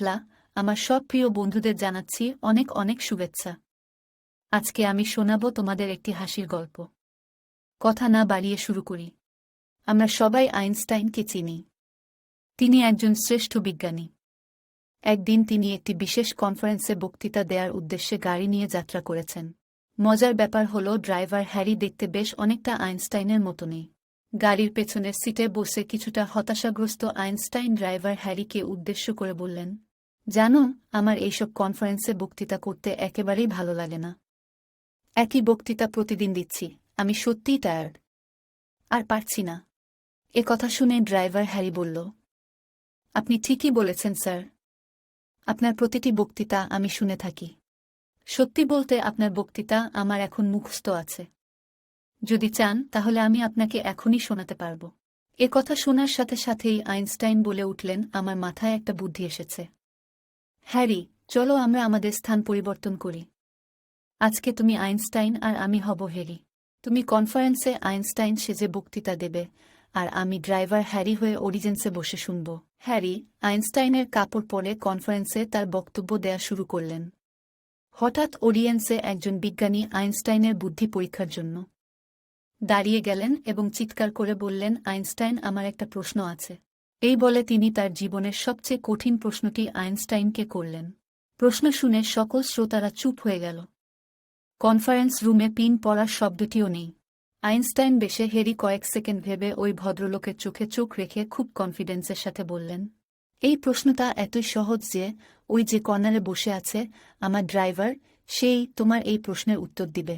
বাংলা আমার সব প্রিয় বন্ধুদের জানাচ্ছি অনেক অনেক শুভেচ্ছা। আজকে আমি শোনাব তোমাদের একটি হাসির গল্প। কথা না বাড়িয়ে শুরু করি। আমরা সবাই আইনস্টাইনকে চিনি। তিনি একজন শ্রেষ্ঠ বিজ্ঞানী। একদিন তিনি একটি বিশেষ কনফারেন্সে বক্তৃতা দেওয়ার উদ্দেশ্যে গাড়ি নিয়ে যাত্রা করেছেন। মজার ব্যাপার হল ড্রাইভার হ্যারি দেখতে বেশ অনেকটা আইনস্টাইনের মতনই। গাড়ির পেছনের সিটে বসে কিছুটা হতাশাগ্রস্ত আইনস্টাইন ড্রাইভার হ্যারিকে উদ্দেশ্য করে বললেন, জানো, আমার এইসব কনফারেন্সে বক্তৃতা করতে একেবারেই ভালো লাগে না। একই বক্তৃতা প্রতিদিন দিচ্ছি, আমি সত্যিই টায়ার্ড, আর পারছি না। এ কথা শুনে ড্রাইভার হ্যারি বলল, আপনি ঠিকই বলেছেন স্যার, আপনার প্রতিটি বক্তৃতা আমি শুনে থাকি। সত্যি বলতে আপনার বক্তৃতা আমার এখন মুখস্থ আছে। যদি চান তাহলে আমি আপনাকে এখনই শোনাতে পারব। এ কথা শোনার সাথে সাথেই আইনস্টাইন বলে উঠলেন, আমার মাথায় একটা বুদ্ধি এসেছে। হ্যারি, চলো আমরা আমাদের স্থান পরিবর্তন করি। আজকে তুমি আইনস্টাইন আর আমি হব হ্যারি। তুমি কনফারেন্সে আইনস্টাইন সেজে বক্তৃতা দেবে, আর আমি ড্রাইভার হ্যারি হয়ে অডিয়েন্সে বসে শুনব। হ্যারি আইনস্টাইনের কাপড় পরে কনফারেন্সে তার বক্তব্য দেয়া শুরু করলেন। হঠাৎ অডিয়েন্সে একজন বিজ্ঞানী আইনস্টাইনের বুদ্ধি পরীক্ষার জন্য দাঁড়িয়ে গেলেন এবং চিৎকার করে বললেন, আইনস্টাইন, আমার একটা প্রশ্ন আছে। এই বলে তিনি তার জীবনের সবচেয়ে কঠিন প্রশ্নটি আইনস্টাইনকে করলেন। প্রশ্ন শুনে সকল শ্রোতারা চুপ হয়ে গেল। কনফারেন্স রুমে পিন পড়ার শব্দটিও নেই। আইনস্টাইন বেশে হ্যারি কয়েক সেকেন্ড ভেবে ওই ভদ্রলোকের চোখে চোখ রেখে খুব কনফিডেন্সের সাথে বললেন, এই প্রশ্নটা এতই সহজ যে ওই যে কর্নারে বসে আছে আমার ড্রাইভার, সেই তোমার এই প্রশ্নের উত্তর দিবে।